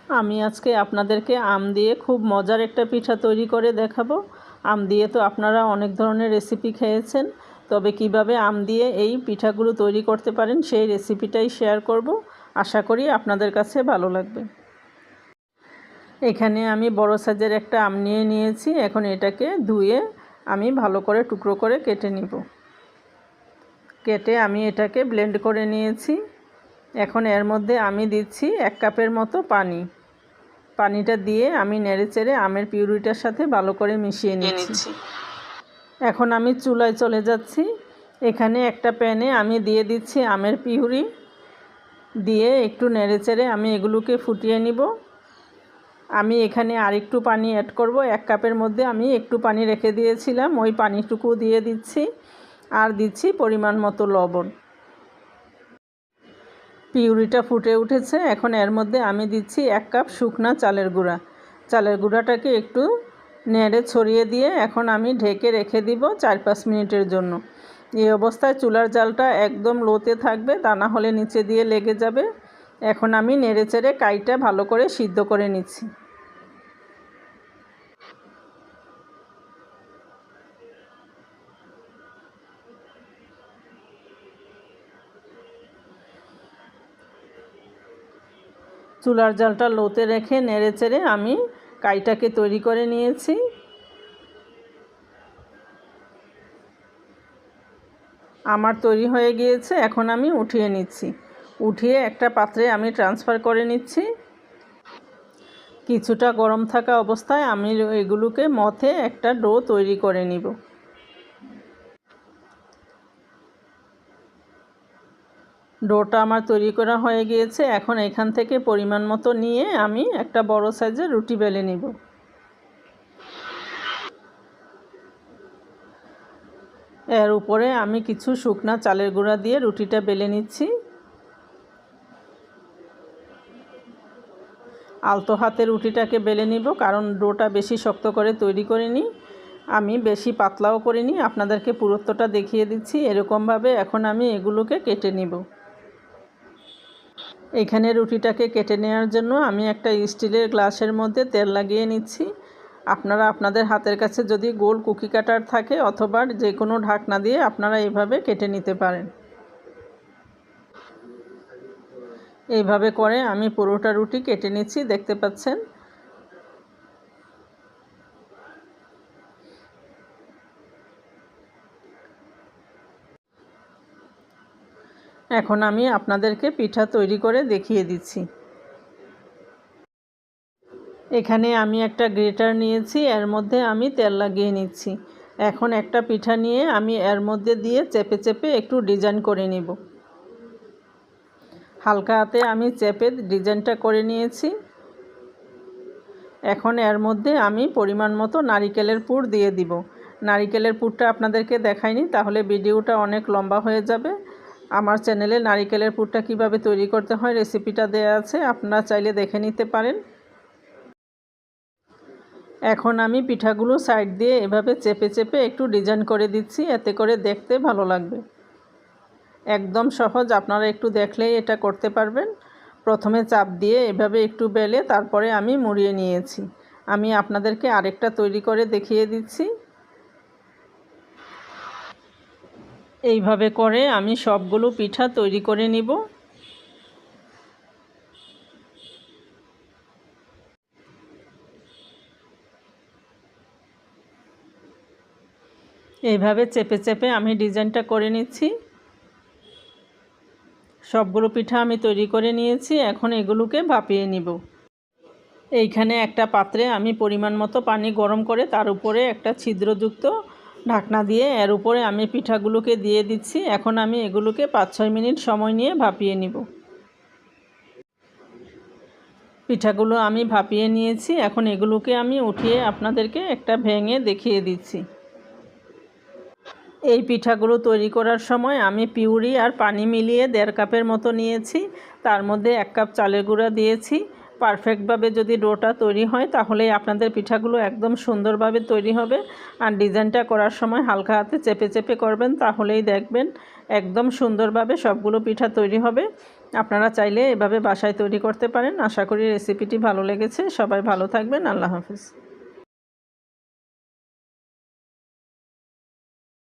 আমি আজকে আপনাদেরকে আম দিয়ে খুব মজার একটা পিঠা তৈরি করে দেখাবো। আম দিয়ে তো আপনারা অনেক ধরনের রেসিপি খেয়েছেন, তবে কিভাবে আম দিয়ে এই পিঠাগুলো তৈরি করতে পারেন সেই রেসিপিটাই শেয়ার করব। আশা করি আপনাদের কাছে ভালো লাগবে। এখানে আমি বড় সাইজের একটা আম নিয়েছি। এখন এটাকে ধুয়ে আমি ভালো করে টুকরো করে কেটে নিব। কেটে আমি এটাকে ব্লেন্ড করে নিয়েছি। এখন এর মধ্যে আমি দিচ্ছি 1 কাপের মতো পানি। পানিটা দিয়ে আমি নেড়েচেড়ে আমের পিউরিটার সাথে ভালো করে মিশিয়ে নিচ্ছি। এখন আমি চুলায় চলে যাচ্ছি। এখানে একটা প্যানে আমি দিয়ে দিচ্ছি আমের পিউরি, দিয়ে একটু নেড়েচেড়ে আমি এগুলোকে ফুটিয়ে নিব। আমি এখানে আরেকটু পানি অ্যাড করব। 1 কাপের মধ্যে আমি একটু পানি রেখে দিয়েছিলাম, ওই পানিটুকু দিয়ে দিচ্ছি। আর দিচ্ছি পরিমাণ মতো লবণ। পিউরিটা ফুটে উঠেছে। এখন এর মধ্যে আমি দিচ্ছি 1 কাপ শুকনা চালের গুঁড়া। চালের গুঁড়াটাকে একটু নেড়ে ছড়িয়ে দিয়ে এখন আমি ঢেকে রেখে দিব 4-5 মিনিটের জন্য। এই অবস্থায় চুলার জালটা একদম লোতে থাকবে, তা না হলে নিচে দিয়ে লেগে যাবে। এখন আমি নেড়েচেড়ে কাইটা ভালো করে সিদ্ধ করে নিচ্ছি। চুলার জালটা লোতে রেখে নেড়েচেড়ে আমি কাইটাকে তৈরি করে নিয়েছি। আমার তৈরি হয়ে গিয়েছে। এখন আমি উঠিয়ে নিচ্ছি। উঠিয়ে একটা পাত্রে আমি ট্রান্সফার করে নিচ্ছি। কিছুটা গরম থাকা অবস্থায় আমি এগুলোকে মথে একটা ডো তৈরি করে নিব। ডোটা আমার তৈরি করা হয়ে গিয়েছে। এখন এখান থেকে পরিমাণ মতো নিয়ে আমি একটা বড় সাইজের রুটি বেলে নিব। এর উপরে আমি কিছু শুকনা চালের গুঁড়া দিয়ে রুটিটা বেলে নিচ্ছি। আলতো হাতে রুটিটাকে বেলে নিব, কারণ ডোটা বেশি শক্ত করে তৈরি করিনি, আমি বেশি পাতলাও করিনি। আপনাদেরকে পুরুত্বটা দেখিয়ে দিচ্ছি। এরকমভাবে এখন আমি এগুলোকে কেটে নিব। এখানে রুটিটাকে কেটে নেওয়ার জন্য আমি একটা স্টিলের গ্লাসের মধ্যে তেল লাগিয়ে নিচ্ছি। আপনারা আপনাদের হাতের কাছে যদি গোল কুকি কাটার থাকে অথবা যে কোনো ঢাকনা দিয়ে আপনারা এইভাবে কেটে নিতে পারেন। এইভাবে করে আমি পুরোটা রুটি কেটে নিচ্ছি, দেখতে পাচ্ছেন। এখন আমি আপনাদেরকে পিঠা তৈরি করে দেখিয়ে দিচ্ছি। এখানে আমি একটা গ্রেটার নিয়েছি, এর মধ্যে আমি তেল লাগিয়ে নিচ্ছি। এখন একটা পিঠা নিয়ে আমি এর মধ্যে দিয়ে চেপে চেপে একটু ডিজাইন করে নিব। হালকা হাতে আমি চেপে ডিজাইনটা করে নিয়েছি। এখন এর মধ্যে আমি পরিমাণ মতো নারিকেলের পুর দিয়ে দিব। নারিকেলের পুরটা আপনাদেরকে দেখাইনি, তাহলে ভিডিওটা অনেক লম্বা হয়ে যাবে। আমার চ্যানেলে নারিকেলের পুরটা কিভাবে তৈরি করতে হয় রেসিপিটা দেয়া আছে, আপনারা চাইলে দেখে নিতে পারেন। এখন আমি পিঠাগুলো সাইড দিয়ে এভাবে চেপে চেপে একটু ডিজাইন করে দিচ্ছি, এতে করে দেখতে ভালো লাগবে। একদম সহজ, আপনারা একটু দেখলেই এটা করতে পারবেন। প্রথমে চাপ দিয়ে এভাবে একটু বেলে তারপরে আমি মুড়িয়ে নিয়েছি। আমি আপনাদেরকে আরেকটা তৈরি করে দেখিয়ে দিচ্ছি। এইভাবে করে আমি সবগুলো পিঠা তৈরি করে নিব। এইভাবে চেপে চেপে আমি ডিজাইনটা করে নিচ্ছি। সবগুলো পিঠা আমি তৈরি করে নিয়েছি। এখন এগুলোকে ভাপিয়ে নিব। এইখানে একটা পাত্রে আমি পরিমাণ মতো পানি গরম করে তার উপরে একটা ছিদ্রযুক্ত ঢাকনা দিয়ে এর উপরে আমি পিঠাগুলোকে দিয়ে দিচ্ছি। এখন আমি এগুলোকে 5-6 মিনিট সময় নিয়ে ভাপিয়ে নিব। পিঠাগুলো আমি ভাপিয়ে নিয়েছি। এখন এগুলোকে আমি উঠিয়ে আপনাদেরকে একটা ভেঙে দেখিয়ে দিচ্ছি। এই পিঠাগুলো তৈরি করার সময় আমি পিউরি আর পানি মিলিয়ে 1.5 কাপের মতো নিয়েছি। তার মধ্যে 1 কাপ চালের গুঁড়া দিয়েছি। পারফেক্টভাবে যদি ডোটা তৈরি হয় তাহলেই আপনাদের পিঠাগুলো একদম সুন্দরভাবে তৈরি হবে। আর ডিজাইনটা করার সময় হালকা হাতে চেপে চেপে করবেন, তাহলেই দেখবেন একদম সুন্দরভাবে সবগুলো পিঠা তৈরি হবে। আপনারা চাইলে এভাবে বাসায় তৈরি করতে পারেন। আশা করি রেসিপিটি ভালো লেগেছে। সবাই ভালো থাকবেন। আল্লাহ হাফেজ।